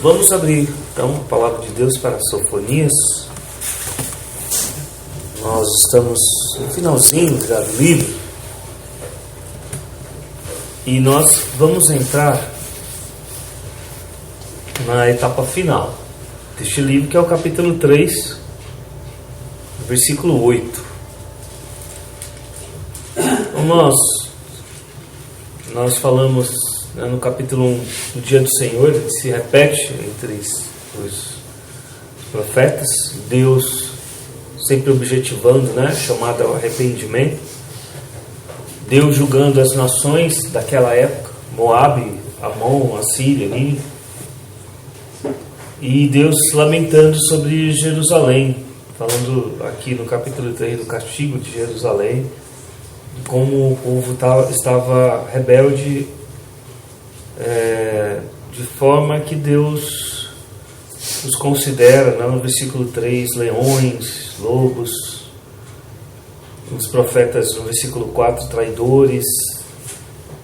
Vamos abrir então a palavra de Deus para Sofonias. Nós estamos no finalzinho já do livro e nós vamos entrar na etapa final deste livro, que é o capítulo 3, versículo 8. Então nós falamos no capítulo 1, no dia do Senhor, ele se repete entre os profetas, Deus sempre objetivando, chamado ao arrependimento, Deus julgando as nações daquela época, Moabe, Amon, Assíria, Nínive, e Deus lamentando sobre Jerusalém, falando aqui no capítulo 3 do castigo de Jerusalém, de como o povo estava rebelde, de forma que Deus os considera, no versículo 3, leões, lobos, os profetas no versículo 4, traidores,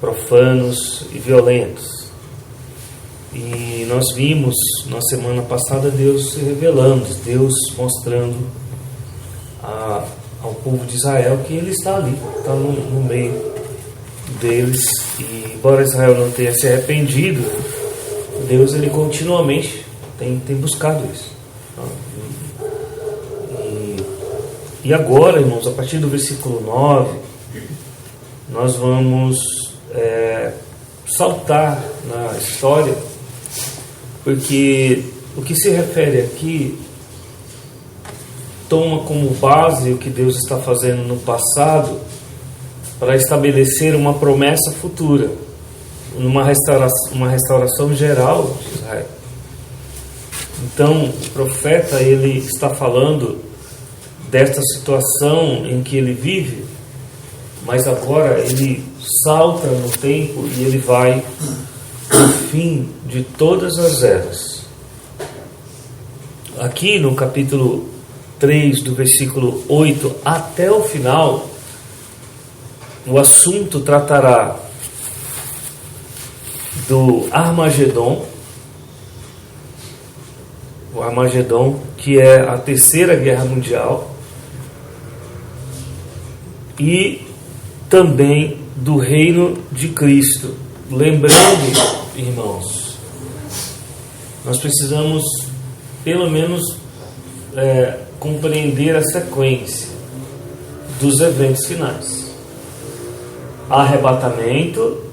profanos e violentos. E nós vimos na semana passada Deus se revelando, Deus mostrando ao povo de Israel que Ele está ali, está no meio deles. E embora Israel não tenha se arrependido, Deus ele continuamente tem buscado isso. E agora, irmãos, a partir do versículo 9, nós vamos saltar na história, porque o que se refere aqui toma como base o que Deus está fazendo no passado para estabelecer uma promessa futura, uma restauração geral de Israel. Então, o profeta ele está falando desta situação em que ele vive, mas agora ele salta no tempo e ele vai ao fim de todas as eras. Aqui no capítulo 3, do versículo 8 até o final, o assunto tratará do Armagedon, o Armagedon, que é a terceira guerra mundial, e também do reino de Cristo. Lembrando, irmãos, nós precisamos pelo menos compreender a sequência dos eventos finais. Arrebatamento,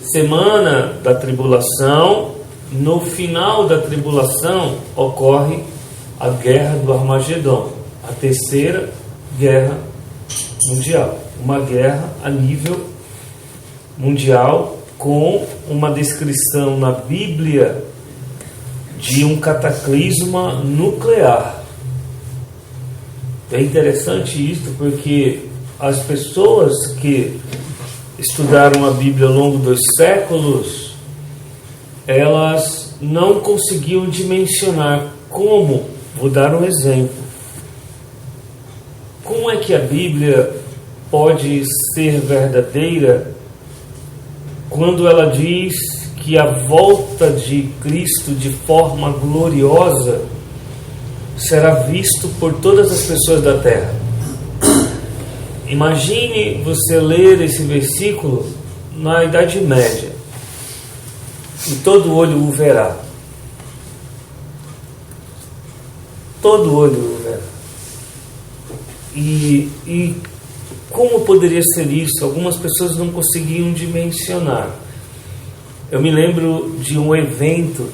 semana da tribulação. No final da tribulação ocorre a guerra do Armagedon, a terceira guerra mundial, uma guerra a nível mundial, com uma descrição na Bíblia de um cataclisma nuclear. É interessante isso, porque as pessoas que estudaram a Bíblia ao longo dos séculos, elas não conseguiam dimensionar como. Vou dar um exemplo. Como é que a Bíblia pode ser verdadeira quando ela diz que a volta de Cristo de forma gloriosa será visto por todas as pessoas da terra? Imagine você ler esse versículo na Idade Média, e todo olho o verá. Todo olho o verá. E como poderia ser isso? Algumas pessoas não conseguiam dimensionar. Eu me lembro de um evento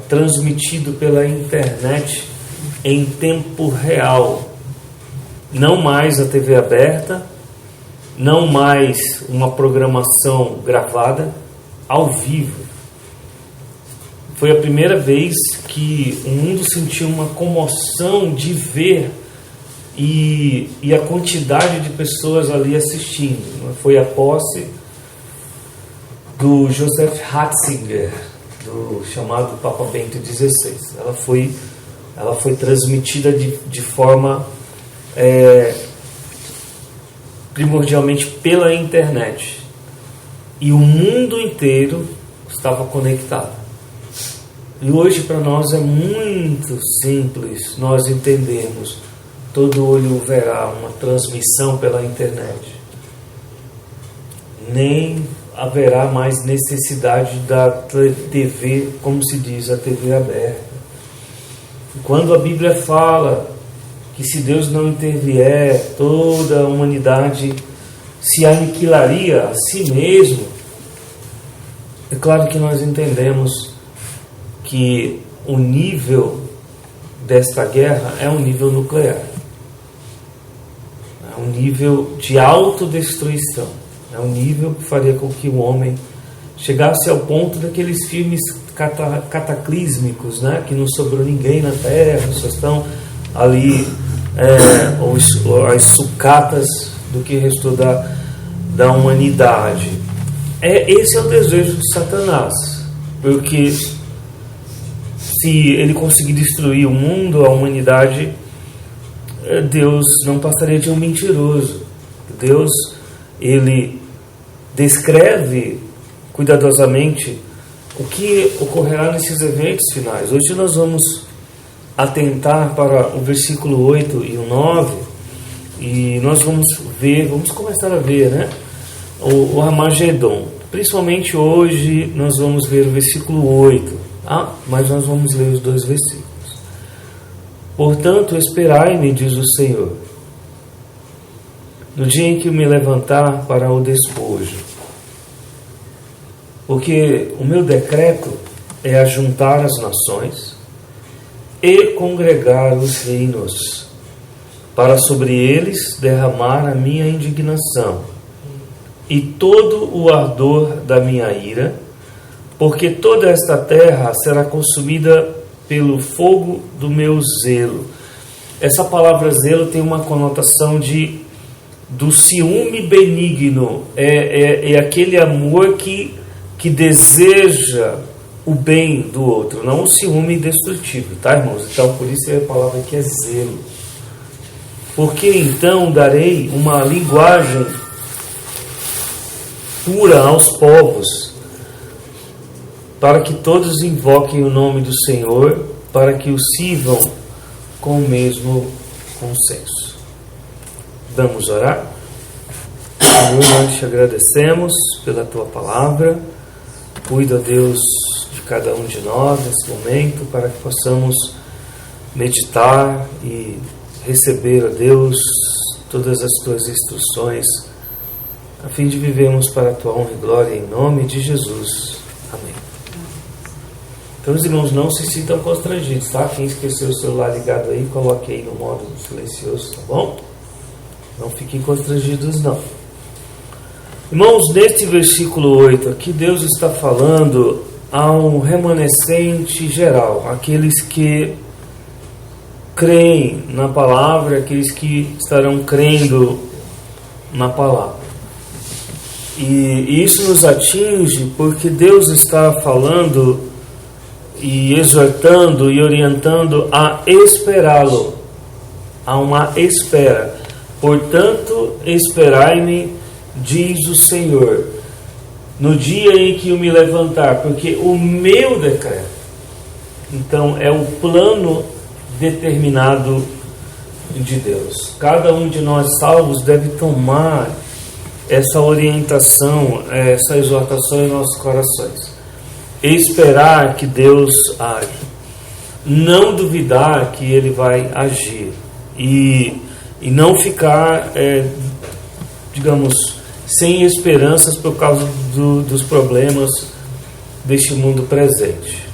transmitido pela internet em tempo real. Não mais a TV aberta, não mais uma programação gravada, ao vivo. Foi a primeira vez que o mundo sentiu uma comoção de ver e a quantidade de pessoas ali assistindo. Foi a posse do Joseph Ratzinger, do chamado Papa Bento XVI. Ela foi transmitida de forma primordialmente pela internet. E o mundo inteiro estava conectada. E hoje para nós é muito simples nós entendermos. Todo olho verá uma transmissão pela internet. Nem haverá mais necessidade da TV, como se diz, a TV aberta. E quando a Bíblia fala que se Deus não intervier, toda a humanidade se aniquilaria a si mesmo, é claro que nós entendemos que o nível desta guerra é um nível nuclear. É um nível de autodestruição. É um nível que faria com que o homem chegasse ao ponto daqueles filmes cataclísmicos, né? Que não sobrou ninguém na Terra, só estão ali as sucatas do que restou da humanidade. Esse é o desejo de Satanás, porque se ele conseguir destruir o mundo, a humanidade, Deus não passaria de um mentiroso. Deus, ele descreve cuidadosamente o que ocorrerá nesses eventos finais. Hoje nós vamos atentar para o versículo 8 e o 9, e nós vamos começar a ver, né, o Armagedon. Principalmente hoje nós vamos ver o versículo 8. Mas nós vamos ler os 2 versículos. Portanto, esperai-me, diz o Senhor, no dia em que eu me levantar para o despojo. Porque o meu decreto é ajuntar as nações e congregar os reinos, para sobre eles derramar a minha indignação e todo o ardor da minha ira, porque toda esta terra será consumida pelo fogo do meu zelo. Essa palavra zelo tem uma conotação do ciúme benigno. É aquele amor que deseja o bem do outro, não o ciúme destrutivo, tá, irmãos? Então, por isso a palavra aqui é zelo. Porque então darei uma linguagem pura aos povos, para que todos invoquem o nome do Senhor, para que o sirvam com o mesmo consenso. Vamos orar? Senhor, nós te agradecemos pela tua palavra. Cuida, Deus, de cada um de nós nesse momento, para que possamos meditar e receber, ó Deus, todas as tuas instruções, a fim de vivermos para a tua honra e glória, em nome de Jesus. Amém. Então, os irmãos, não se sintam constrangidos, tá? Quem esqueceu o celular ligado aí, coloque aí no modo silencioso, tá bom? Não fiquem constrangidos, não. Irmãos, neste versículo 8 aqui, Deus está falando a um remanescente geral, aqueles que creem na palavra, aqueles que estarão crendo na palavra. E isso nos atinge porque Deus está falando e exortando e orientando a esperá-lo, a uma espera. Portanto, esperai-me, diz o Senhor, no dia em que eu me levantar, porque o meu decreto, então, é o plano determinado de Deus. Cada um de nós salvos deve tomar essa orientação, essa exortação em nossos corações. Esperar que Deus age, não duvidar que Ele vai agir, e não ficar, digamos, sem esperanças por causa dos problemas deste mundo presente.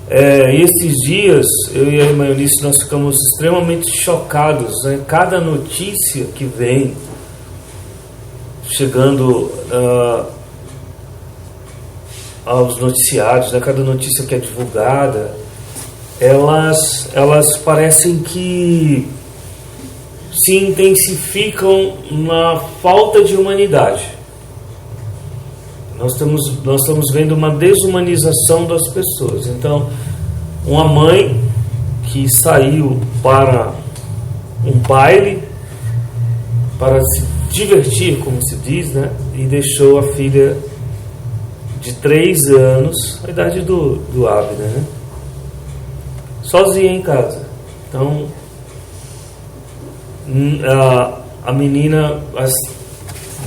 Esses dias, eu e a irmã Eunice, nós ficamos extremamente chocados, né? Cada notícia que vem chegando aos noticiários, né? Cada notícia que é divulgada, elas parecem que se intensificam na falta de humanidade. Nós estamos vendo uma desumanização das pessoas. Então, uma mãe que saiu para um baile, para se divertir, como se diz, né? E deixou a filha de 3 anos, a idade do Abner, né? Sozinha em casa. Então, a menina, às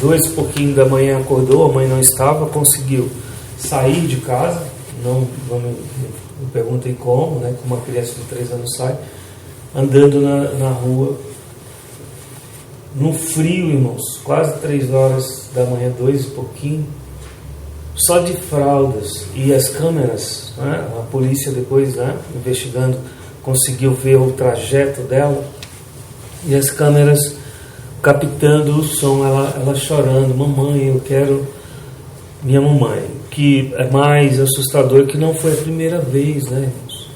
2 e pouquinho da manhã acordou, a mãe não estava, conseguiu sair de casa, não me perguntem como, né? Como uma criança de 3 anos sai, andando na rua, no frio, irmãos, quase 3 horas da manhã, 2 e pouquinho, só de fraldas. E as câmeras, né? A polícia depois, né, investigando, conseguiu ver o trajeto dela, e as câmeras captando o som, ela chorando: mamãe, eu quero minha mamãe. Que é mais assustador que não foi a primeira vez, né, irmãos?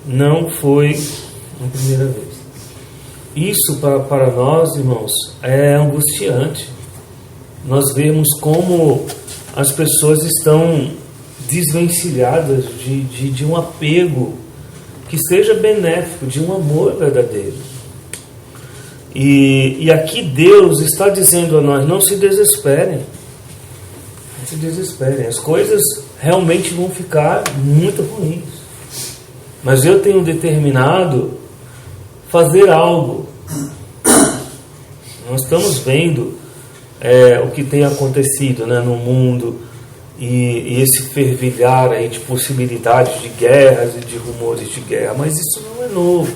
Não foi a primeira vez. Isso para nós, irmãos, é angustiante. Nós vemos como as pessoas estão desvencilhadas de um apego que seja benéfico, de um amor verdadeiro. E aqui Deus está dizendo a nós: não se desesperem. Não se desesperem. As coisas realmente vão ficar muito ruins. Mas eu tenho determinado fazer algo. Nós estamos vendo o que tem acontecido, né, no mundo, e esse fervilhar aí de possibilidades de guerras e de rumores de guerra. Mas isso não é novo.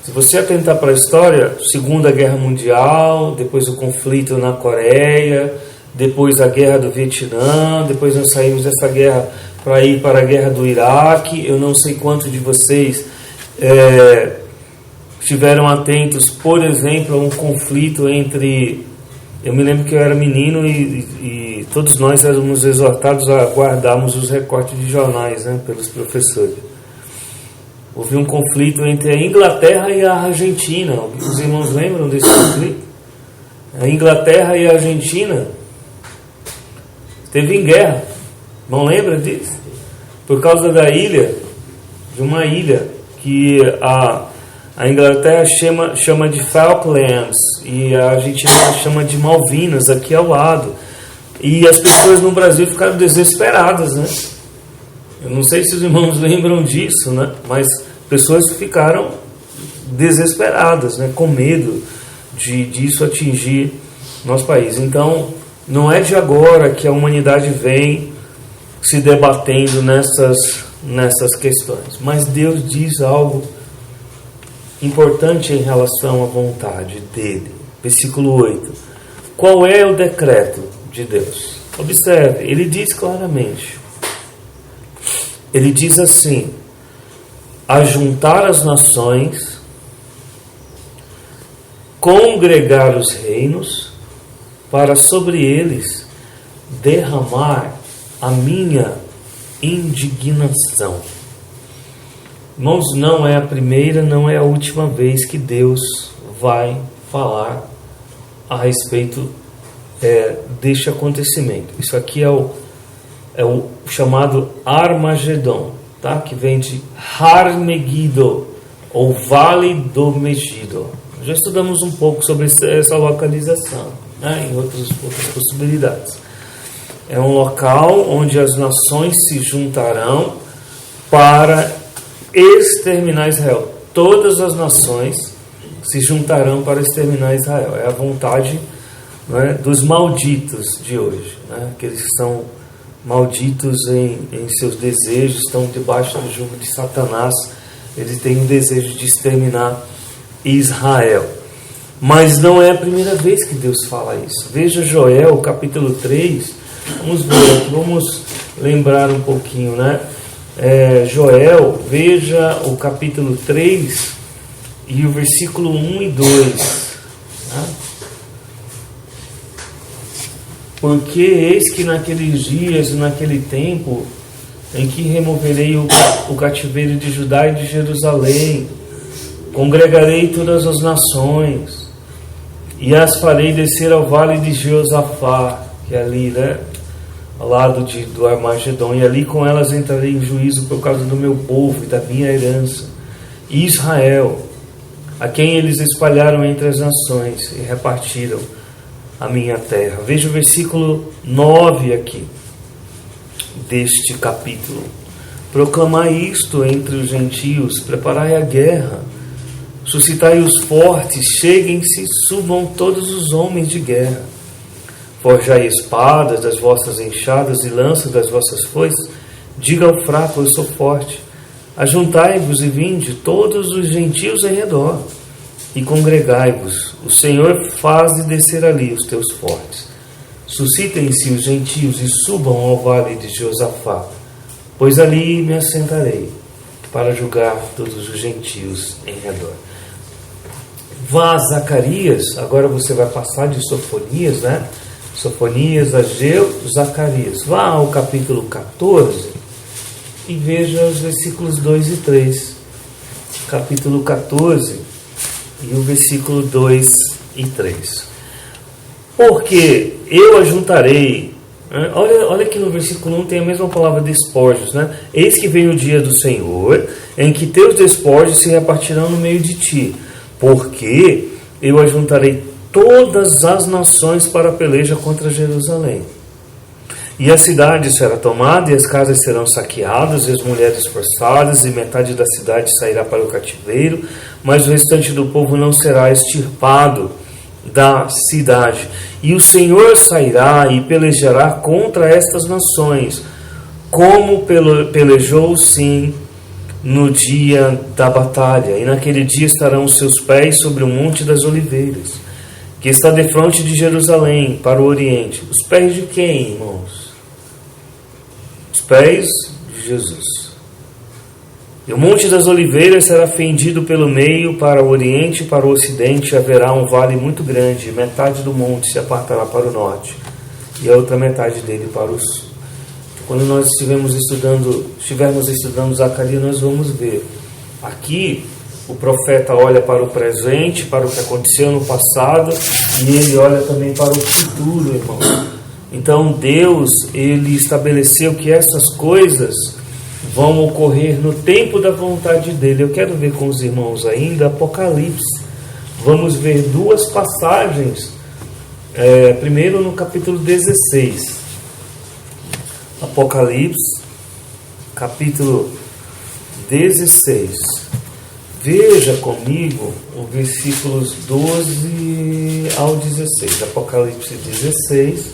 Se você atentar para a história, Segunda Guerra Mundial, depois o conflito na Coreia, depois a guerra do Vietnã, depois nós saímos dessa guerra para ir para a guerra do Iraque. Eu não sei quantos de vocês estiveram atentos, por exemplo, a um conflito entre... Eu me lembro que eu era menino e todos nós éramos exortados a guardarmos os recortes de jornais, né, pelos professores. Houve um conflito entre a Inglaterra e a Argentina. Os irmãos lembram desse conflito? A Inglaterra e a Argentina esteve em guerra. Não lembra disso? Por causa da ilha, de uma ilha que a Inglaterra chama de Falklands e a Argentina chama de Malvinas, aqui ao lado. E as pessoas no Brasil ficaram desesperadas, né? Eu não sei se os irmãos lembram disso, né? Mas pessoas ficaram desesperadas, né? Com medo disso atingir nosso país. Então, não é de agora que a humanidade vem se debatendo nessas questões. Mas Deus diz algo importante em relação à vontade dele. Versículo 8. Qual é o decreto de Deus? Observe, ele diz claramente. Ele diz assim: ajuntar as nações, congregar os reinos, para sobre eles derramar a minha indignação. Irmãos, não é a primeira, não é a última vez que Deus vai falar a respeito deste acontecimento. Isso aqui é o chamado Armagedon, tá? Que vem de Har Megiddo, ou Vale do Megido. Já estudamos um pouco sobre essa localização, né? Em outras possibilidades. É um local onde as nações se juntarão para exterminar Israel. Todas as nações se juntarão para exterminar Israel. É a vontade, né, dos malditos de hoje, né? Aqueles que são malditos em seus desejos, estão debaixo do jugo de Satanás. Eles têm o desejo de exterminar Israel. Mas não é a primeira vez que Deus fala isso. Veja Joel, capítulo 3. Vamos ver, vamos lembrar um pouquinho, né? Joel, veja o capítulo 3 e o versículo 1 e 2. Né? Porque eis que naqueles dias e naquele tempo em que removerei o cativeiro de Judá e de Jerusalém, congregarei todas as nações e as farei descer ao vale de Jeosafá, que é ali, né, ao lado do Armagedon, e ali com elas entrarei em juízo por causa do meu povo e da minha herança, Israel, a quem eles espalharam entre as nações e repartiram a minha terra. Veja o versículo 9 aqui, deste capítulo. Proclamai isto entre os gentios, preparai a guerra, suscitai os fortes, cheguem-se, subam todos os homens de guerra. Forjai espadas das vossas enxadas e lanças das vossas foices, diga ao fraco, eu sou forte. Ajuntai-vos e vinde todos os gentios em redor, e congregai-vos. O Senhor faze descer ali os teus fortes. Suscitem-se os gentios e subam ao vale de Josafá, pois ali me assentarei para julgar todos os gentios em redor. Vá a Zacarias, agora você vai passar de Sofonias, né? Sofonias, Ageu, Zacarias. Vá ao capítulo 14 e veja os versículos 2 e 3. Capítulo 14 e o versículo 2 e 3. Porque eu ajuntarei. Olha que no versículo 1 tem a mesma palavra despojos, né? Eis que vem o dia do Senhor, em que teus despojos se repartirão no meio de ti. Porque eu ajuntarei todas as nações para a peleja contra Jerusalém. E a cidade será tomada, e as casas serão saqueadas, e as mulheres forçadas, e metade da cidade sairá para o cativeiro, mas o restante do povo não será extirpado da cidade. E o Senhor sairá e pelejará contra estas nações, como pelejou sim no dia da batalha. E naquele dia estarão os seus pés sobre o monte das oliveiras, que está defronte de Jerusalém, para o oriente. Os pés de quem, irmãos? Os pés de Jesus. E o monte das oliveiras será fendido pelo meio, para o oriente e para o ocidente haverá um vale muito grande, metade do monte se apartará para o norte, e a outra metade dele para o sul. Quando nós estivermos estudando Zacarias, nós vamos ver. Aqui, o profeta olha para o presente, para o que aconteceu no passado, e ele olha também para o futuro, irmão. Então, Deus, ele estabeleceu que essas coisas vão ocorrer no tempo da vontade dele. Eu quero ver com os irmãos ainda Apocalipse. Vamos ver duas passagens. Primeiro no capítulo 16. Apocalipse, capítulo 16. Veja comigo os versículos 12 ao 16. Apocalipse 16,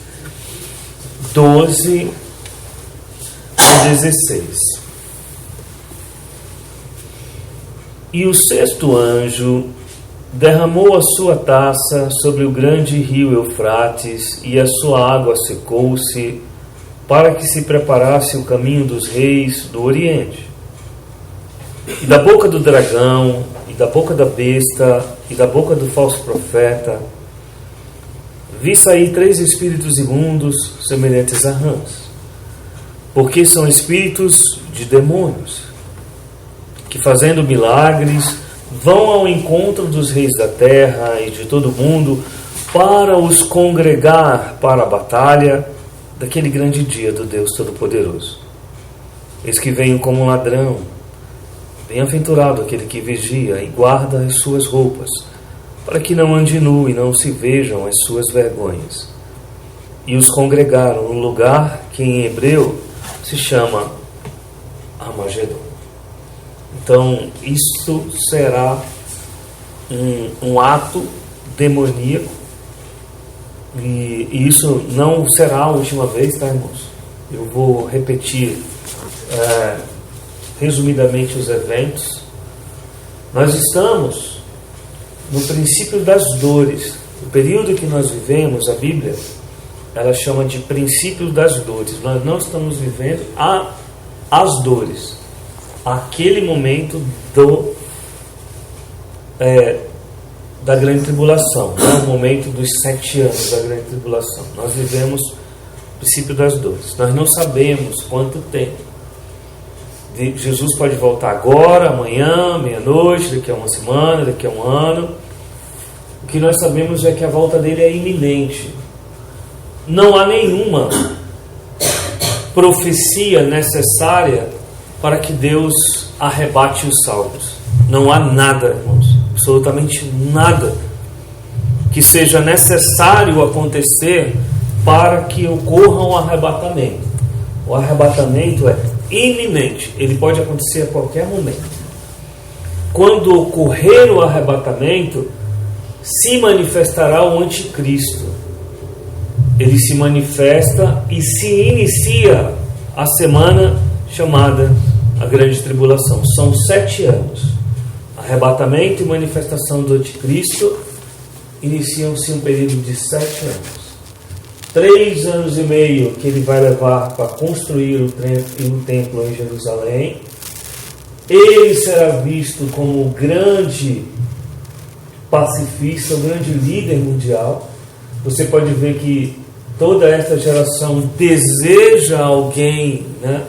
12 ao 16. E o sexto anjo derramou a sua taça sobre o grande rio Eufrates, e a sua água secou-se, para que se preparasse o caminho dos reis do Oriente. E da boca do dragão, e da boca da besta, e da boca do falso profeta, vi sair 3 espíritos imundos, semelhantes a rãs, porque são espíritos de demônios, que fazendo milagres, vão ao encontro dos reis da terra e de todo o mundo, para os congregar para a batalha daquele grande dia do Deus Todo-Poderoso. Eis que venho como um ladrão. Bem-aventurado aquele que vigia e guarda as suas roupas, para que não ande nu e não se vejam as suas vergonhas. E os congregaram num lugar que em hebreu se chama Armagedon. Então, isso será um ato demoníaco, e isso não será a última vez, tá, irmãos? Eu vou repetir resumidamente os eventos. Nós estamos no princípio das dores. O período que nós vivemos, a Bíblia, ela chama de princípio das dores. Nós não estamos vivendo as dores, aquele momento da grande tribulação, o momento dos 7 anos da grande tribulação. Nós vivemos o princípio das dores. Nós não sabemos quanto tempo. Jesus pode voltar agora, amanhã, meia-noite, daqui a uma semana, daqui a um ano. O que nós sabemos é que a volta dele é iminente. Não há nenhuma profecia necessária para que Deus arrebate os salvos. Não há nada, irmãos, absolutamente nada que seja necessário acontecer para que ocorra um arrebatamento. O arrebatamento é iminente, ele pode acontecer a qualquer momento. Quando ocorrer o arrebatamento, se manifestará o anticristo. Ele se manifesta e se inicia a semana chamada a Grande Tribulação. São 7 anos. Arrebatamento e manifestação do anticristo iniciam-se um período de 7 anos. 3 anos e meio que ele vai levar para construir o templo em Jerusalém. Ele será visto como o grande pacifista, o grande líder mundial. Você pode ver que toda esta geração deseja alguém, né?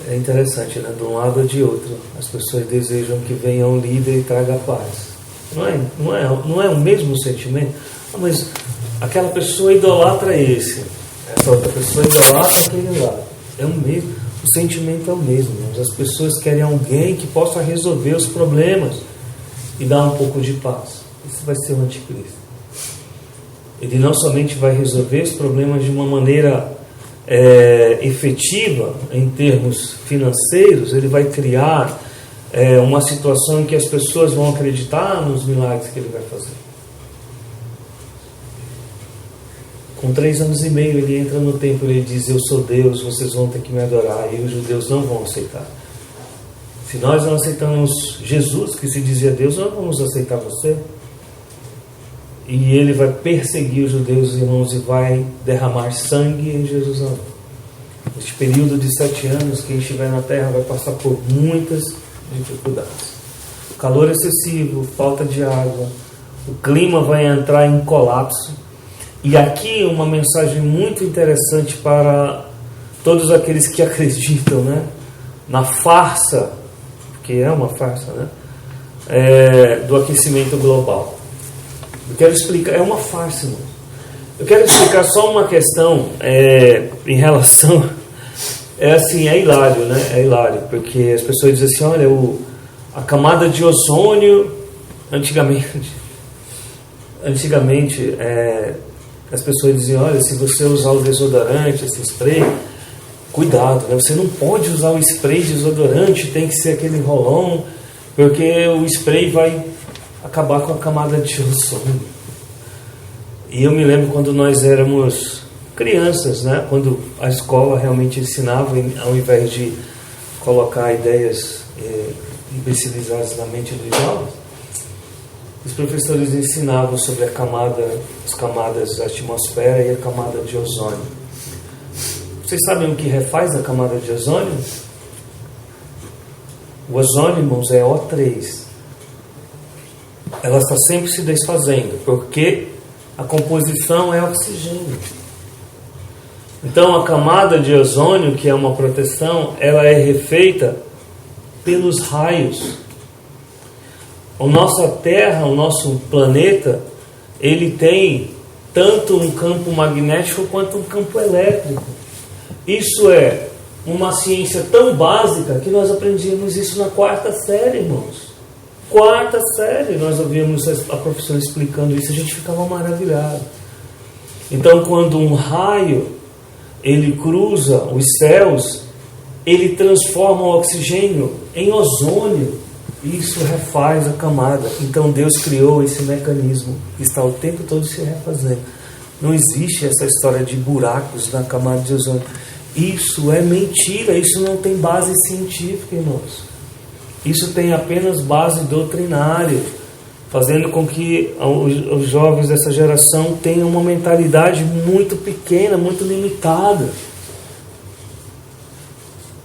É interessante, né? De um lado ou de outro. As pessoas desejam que venha um líder e traga paz. Não é o mesmo sentimento? Mas aquela pessoa idolatra esse. Essa outra pessoa idolatra aquele lado. É o mesmo. O sentimento é o mesmo. As pessoas querem alguém que possa resolver os problemas e dar um pouco de paz. Esse vai ser o anticristo. Ele não somente vai resolver os problemas de uma maneira efetiva em termos financeiros, ele vai criar uma situação em que as pessoas vão acreditar nos milagres que ele vai fazer. Com 3 anos e meio ele entra no templo e ele diz: eu sou Deus, vocês vão ter que me adorar. E os judeus não vão aceitar. Se nós não aceitamos Jesus, que se dizia Deus, nós não vamos aceitar você. E ele vai perseguir os judeus, irmãos, e vai derramar sangue em Jerusalém. Neste período de 7 anos, quem estiver na terra vai passar por muitas dificuldades. O calor excessivo, falta de água, o clima vai entrar em colapso. E aqui uma mensagem muito interessante para todos aqueles que acreditam, né, na farsa, porque é uma farsa, né, do aquecimento global. Eu quero explicar, é uma farsa, irmão. Eu quero explicar só uma questão em relação, é hilário, né? É hilário, porque as pessoas dizem assim: olha, a camada de ozônio, antigamente as pessoas diziam: olha, se você usar o desodorante, esse spray, cuidado, né? Você não pode usar o spray desodorante, tem que ser aquele rolão, porque o spray vai acabar com a camada de ozônio. E eu me lembro quando nós éramos crianças, né? Quando a escola realmente ensinava, ao invés de colocar ideias imbecilizadas na mente dos jovens, os professores ensinavam sobre as camadas da atmosfera e a camada de ozônio. Vocês sabem o que refaz a camada de ozônio? O ozônio, irmãos, é O3. Ela está sempre se desfazendo, porque a composição é oxigênio. Então a camada de ozônio, que é uma proteção, ela é refeita pelos raios. A nossa Terra, o nosso planeta, ele tem tanto um campo magnético quanto um campo elétrico. Isso é uma ciência tão básica que nós aprendíamos isso na 4ª série, irmãos. 4ª série, nós ouvíamos a professora explicando isso, a gente ficava maravilhado. Então, quando um raio ele cruza os céus, ele transforma o oxigênio em ozônio, e isso refaz a camada. Então Deus criou esse mecanismo que está o tempo todo se refazendo. Não existe essa história de buracos na camada de ozônio. Isso é mentira, isso não tem base científica, irmãos. Isso tem apenas base doutrinária, fazendo com que os jovens dessa geração tenham uma mentalidade muito pequena, muito limitada.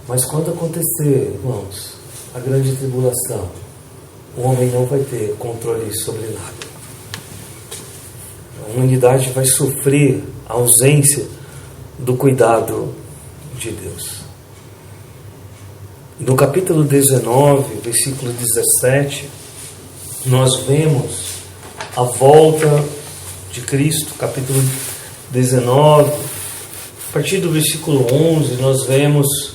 Mas quando acontecer, irmãos, a grande tribulação, o homem não vai ter controle sobre nada. A humanidade vai sofrer a ausência do cuidado de Deus. No capítulo 19, versículo 17, nós vemos a volta de Cristo. Capítulo 19, a partir do versículo 11, nós vemos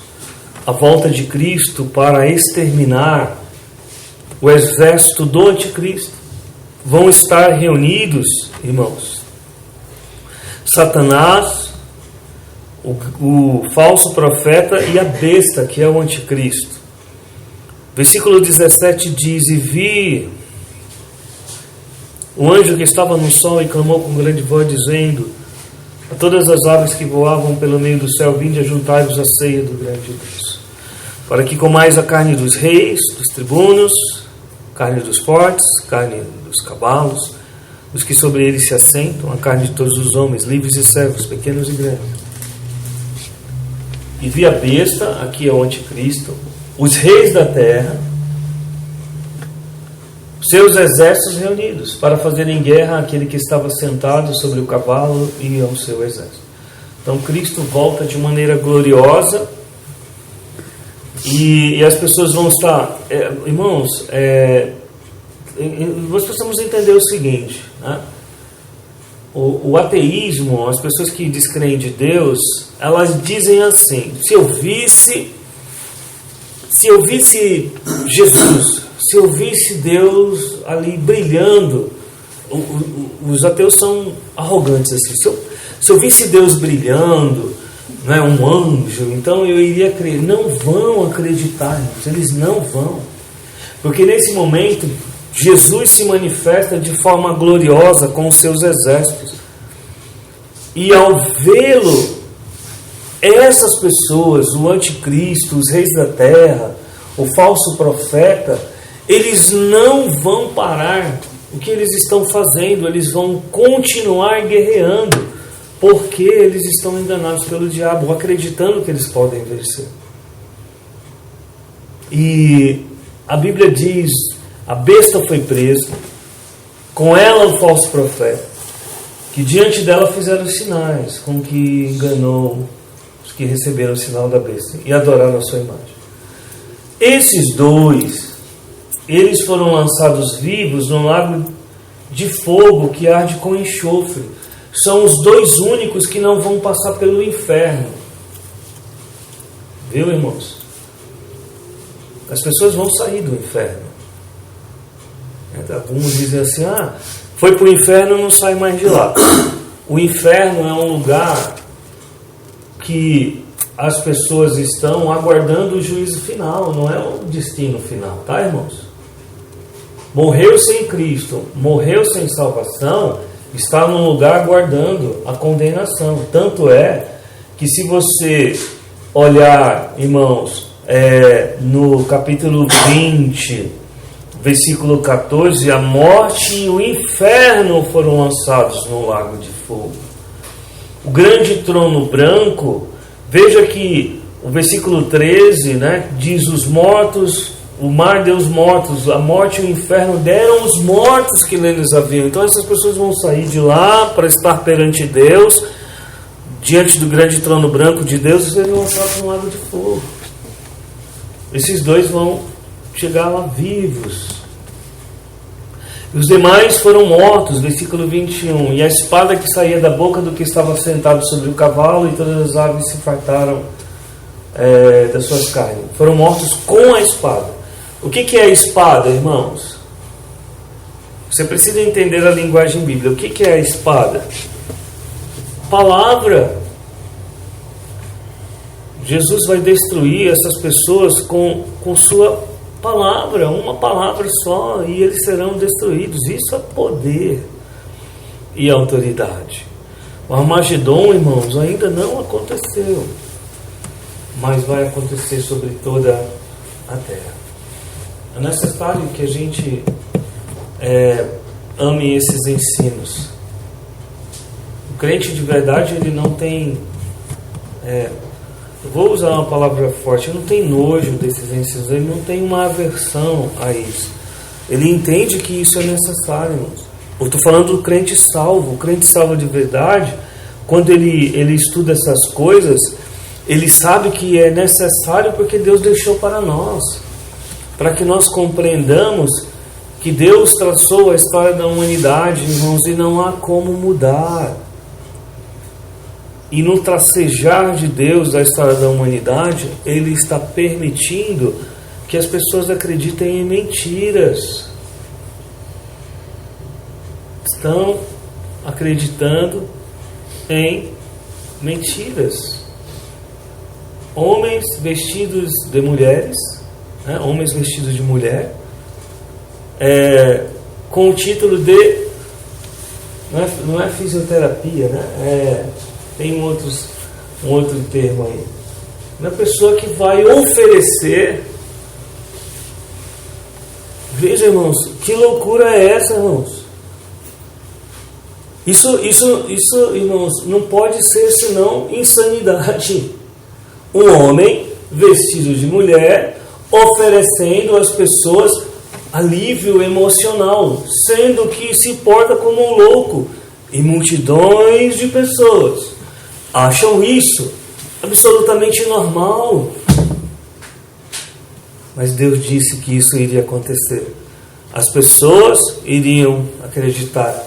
a volta de Cristo para exterminar o exército do anticristo. vão estar reunidos, irmãos, Satanás, o falso profeta e a besta, que é o anticristo. Versículo 17 diz: e vi o anjo que estava no sol e clamou com grande voz, dizendo a todas as aves que voavam pelo meio do céu: vinde, ajuntai-vos à ceia do grande Deus, para que comais a carne dos reis, dos tribunos, carne dos fortes, carne dos cavalos, dos que sobre eles se assentam, a carne de todos os homens, livres e servos, pequenos e grandes. E vi a besta, aqui é o anticristo, os reis da terra, seus exércitos reunidos, para fazerem guerra àquele que estava sentado sobre o cavalo e ao seu exército. Então Cristo volta de maneira gloriosa, e as pessoas vão estar... irmãos, nós precisamos entender o seguinte, né? O ateísmo, as pessoas que descreem de Deus, elas dizem assim: se eu visse Jesus, se eu visse Deus ali brilhando, os ateus são arrogantes assim, se eu visse Deus brilhando, né, um anjo, então eu iria crer. Não vão acreditar, eles não vão, porque nesse momento Jesus se manifesta de forma gloriosa com os seus exércitos, e ao vê-lo, essas pessoas, o anticristo, os reis da terra, o falso profeta, eles não vão parar o que eles estão fazendo, eles vão continuar guerreando, porque eles estão enganados pelo diabo, acreditando que eles podem vencer. E a Bíblia diz: a besta foi presa, com ela o falso profeta, que diante dela fizeram sinais, com que enganou os que receberam o sinal da besta e adoraram a sua imagem. Esses dois, eles foram lançados vivos no lago de fogo que arde com enxofre. São os dois únicos que não vão passar pelo inferno. Viu, irmãos? As pessoas vão sair do inferno. Alguns dizem assim: foi para o inferno, não sai mais de lá. O inferno é um lugar que as pessoas estão aguardando o juízo final, não é o destino final, tá, irmãos? Morreu sem Cristo, morreu sem salvação, está num lugar aguardando a condenação. Tanto é que, se você olhar, irmãos, no capítulo 20, versículo 14, a morte e o inferno foram lançados no lago de fogo. O grande trono branco, veja que o versículo 13, né, diz: os mortos, o mar deu os mortos, a morte e o inferno deram os mortos que neles haviam. Então essas pessoas vão sair de lá para estar perante Deus, diante do grande trono branco de Deus, e serem lançados no lago de fogo. Esses dois vão chegar lá vivos. Os demais foram mortos, versículo 21. E a espada que saía da boca do que estava sentado sobre o cavalo, e todas as aves se fartaram das suas carnes. Foram mortos com a espada. O que é a espada, irmãos? Você precisa entender a linguagem bíblica. O que é a espada? Palavra. Jesus vai destruir essas pessoas com sua palavra, uma palavra só, e eles serão destruídos. Isso é poder e autoridade. O Armagedon, irmãos, ainda não aconteceu, mas vai acontecer sobre toda a terra. É necessário que a gente ame esses ensinos. O crente de verdade, ele não tem... eu vou usar uma palavra forte, ele não tem nojo desses ensinos, ele não tem uma aversão a isso. Ele entende que isso é necessário, irmãos. Eu estou falando do crente salvo. O crente salvo de verdade, quando ele estuda essas coisas, ele sabe que é necessário porque Deus deixou para nós, para que nós compreendamos que Deus traçou a história da humanidade, irmãos, e não há como mudar. E no tracejar de Deus da história da humanidade, Ele está permitindo que as pessoas acreditem em mentiras. estão acreditando em mentiras. Homens vestidos de mulheres, né? Homens vestidos de mulher, com o título de, não é fisioterapia, né? Tem um outro termo aí. Uma pessoa que vai oferecer. Veja, irmãos, que loucura é essa, irmãos? Isso, irmãos, não pode ser senão insanidade. Um homem vestido de mulher oferecendo às pessoas alívio emocional, sendo que se porta como um louco. E multidões de pessoas acham isso absolutamente normal. Mas Deus disse que isso iria acontecer. As pessoas iriam acreditar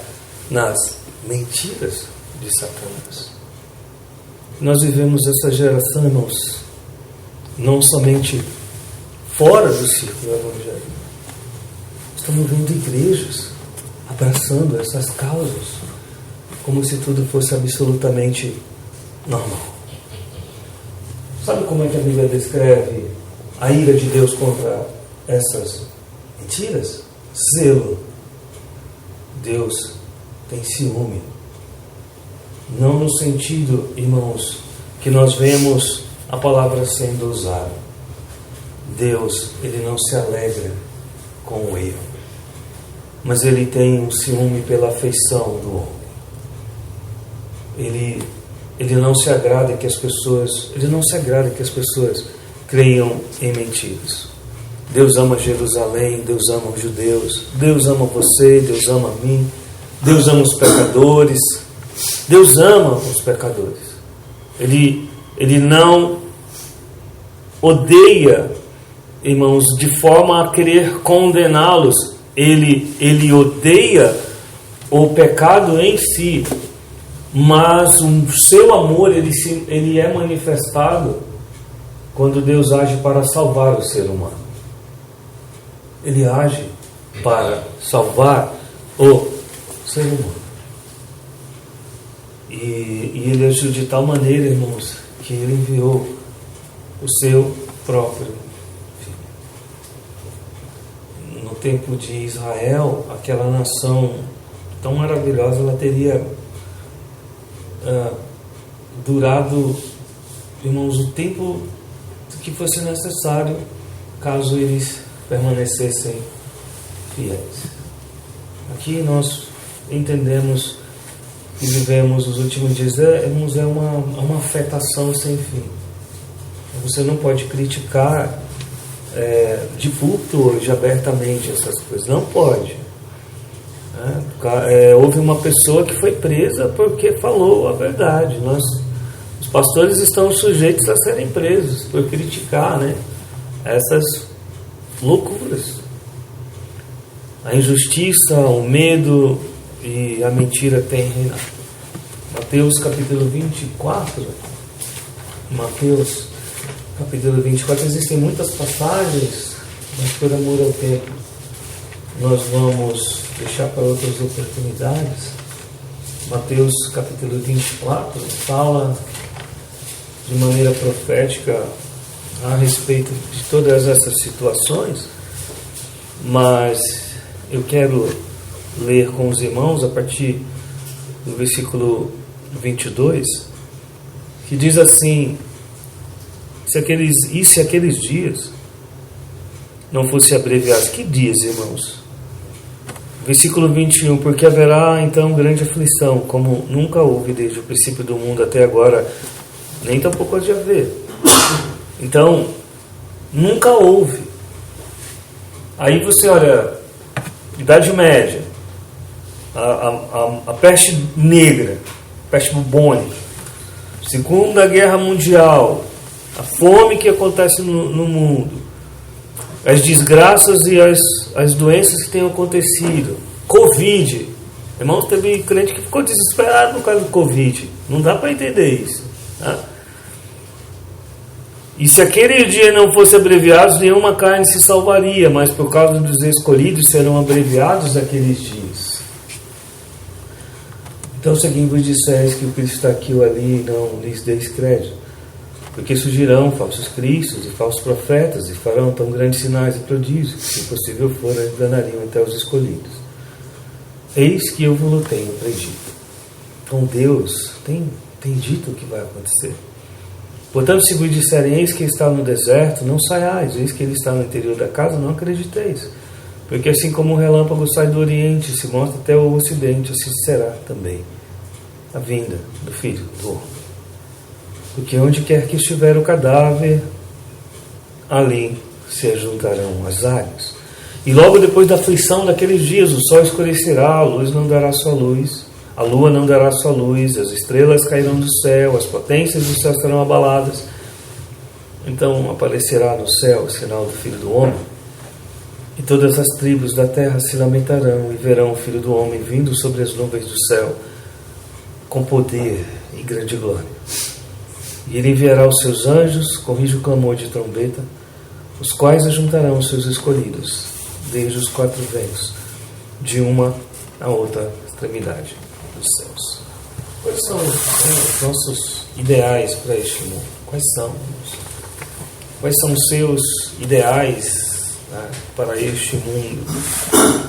nas mentiras de Satanás. Nós vivemos essa geração, irmãos, não somente fora do círculo evangélico. Estamos vendo igrejas abraçando essas causas como se tudo fosse absolutamente normal. Sabe como é que a Bíblia descreve a ira de Deus contra essas mentiras? Zelo. Deus tem ciúme. Não no sentido, irmãos, que nós vemos a palavra sendo usada. Deus, Ele não se alegra com o erro, mas Ele tem um ciúme pela afeição do homem. Ele não se agrada que as pessoas creiam em mentiras. Deus ama Jerusalém, Deus ama os judeus, Deus ama você, Deus ama a mim, Deus ama os pecadores, Deus ama os pecadores. Ele não odeia, irmãos, de forma a querer condená-los. Ele odeia o pecado em si, mas o seu amor ele é manifestado quando Deus age para salvar o ser humano. Ele age para salvar o ser humano. E Ele agiu de tal maneira, irmãos, que Ele enviou o seu próprio Filho. No tempo de Israel, aquela nação tão maravilhosa, ela teria durado, irmãos, o tempo que fosse necessário, caso eles permanecessem fiéis. Aqui nós entendemos que vivemos os últimos dias, irmãos, é uma afetação sem fim. Você não pode criticar de púlpito hoje abertamente essas coisas, não pode. Houve uma pessoa que foi presa porque falou a verdade. Os pastores estão sujeitos a serem presos por criticar, né, essas loucuras. A injustiça, o medo e a mentira têm reinado. Mateus capítulo 24. Mateus capítulo 24. Existem muitas passagens, mas por amor ao tempo nós vamos deixar para outras oportunidades. Mateus capítulo 24 fala de maneira profética a respeito de todas essas situações, mas eu quero ler com os irmãos a partir do versículo 22, que diz assim: se aqueles dias não fossem abreviados. Que dias, irmãos? Versículo 21, porque haverá então grande aflição, como nunca houve desde o princípio do mundo até agora, nem tampouco há de haver. Então, nunca houve. Aí você olha, Idade Média, a peste negra, peste bubônica, Segunda Guerra Mundial, a fome que acontece no mundo, as desgraças e as doenças que têm acontecido, Covid. Irmãos, teve crente que ficou desesperado por causa do Covid. Não dá para entender isso, tá? E se aquele dia não fosse abreviado, nenhuma carne se salvaria, mas por causa dos escolhidos serão abreviados aqueles dias. Então, se alguém vos disseres que o Cristo está aqui ou ali, não lhes deis crédito, porque surgirão falsos cristos e falsos profetas, e farão tão grandes sinais e prodígios, que, se possível for, enganariam até os escolhidos. Eis que eu vos tenho predito. Então Deus tem dito o que vai acontecer. Portanto, se vos disserem, eis que está no deserto, não saiais, eis que ele está no interior da casa, não acrediteis. Porque assim como o relâmpago sai do oriente e se mostra até o ocidente, assim será também a vinda do Filho do Homem. Porque onde quer que estiver o cadáver, ali se ajuntarão as águas. E logo depois da aflição daqueles dias, o sol escurecerá, a luz não dará sua luz, a lua não dará sua luz, as estrelas cairão do céu, as potências do céu serão abaladas. Então aparecerá no céu o sinal do Filho do Homem, e todas as tribos da terra se lamentarão e verão o Filho do Homem vindo sobre as nuvens do céu, com poder e grande glória. E ele enviará os seus anjos, com rijo clamor de trombeta, os quais ajuntarão os seus escolhidos, desde os quatro ventos, de uma a outra extremidade dos céus. Quais são os nossos ideais para este mundo? Quais são? Quais são os seus ideais, né, para este mundo?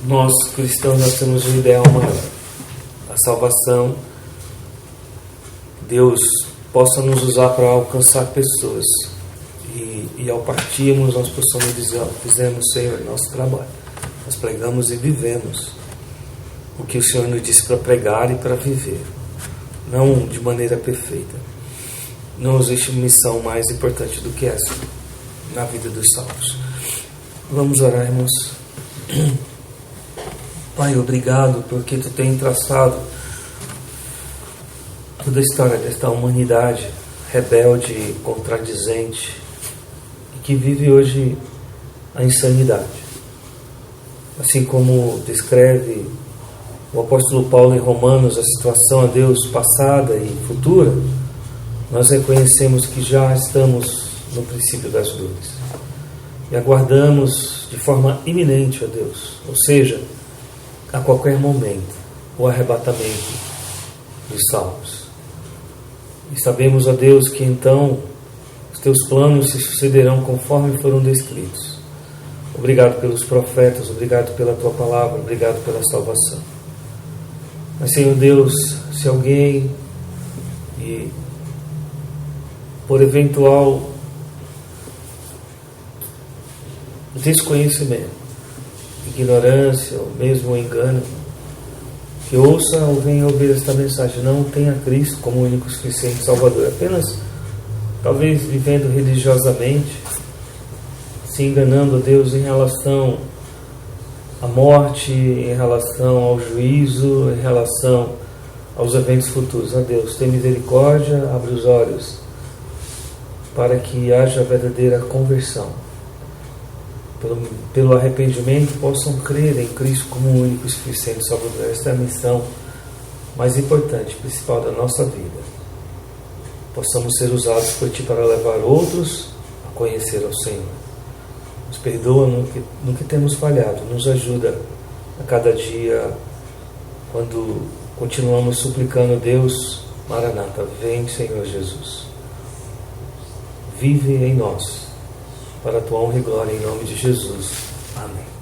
Nós, cristãos, nós temos um ideal maior. A salvação. Deus possa nos usar para alcançar pessoas. E ao partirmos, nós possamos dizer, fizemos, Senhor, nosso trabalho. Nós pregamos e vivemos o que o Senhor nos disse para pregar e para viver. Não de maneira perfeita. Não existe missão mais importante do que essa na vida dos salvos. Vamos orar, irmãos. Pai, obrigado porque Tu tens traçado toda a história desta humanidade rebelde e contradizente e que vive hoje a insanidade. Assim como descreve o apóstolo Paulo em Romanos a situação a Deus passada e futura, nós reconhecemos que já estamos no princípio das dores e aguardamos de forma iminente a Deus, ou seja, a qualquer momento, o arrebatamento dos salvos. E sabemos, ó Deus, que então os Teus planos se sucederão conforme foram descritos. Obrigado pelos profetas, obrigado pela Tua palavra, obrigado pela salvação. Mas, Senhor Deus, se alguém, por eventual desconhecimento, ignorância ou mesmo engano, que ouça ou venha ouvir esta mensagem, não tenha Cristo como único suficiente Salvador, apenas talvez vivendo religiosamente, se enganando a Deus em relação à morte, em relação ao juízo, em relação aos eventos futuros. A Deus, tem misericórdia, abre os olhos para que haja verdadeira conversão. Pelo arrependimento possam crer em Cristo como o único e suficiente Salvador. Esta é a missão mais importante, principal da nossa vida. Possamos ser usados por Ti para levar outros a conhecer ao Senhor. Nos perdoa no que temos falhado, nos ajuda a cada dia, quando continuamos suplicando, Deus, Maranata, vem Senhor Jesus. Vive em nós, para a Tua honra e glória, em nome de Jesus. Amém.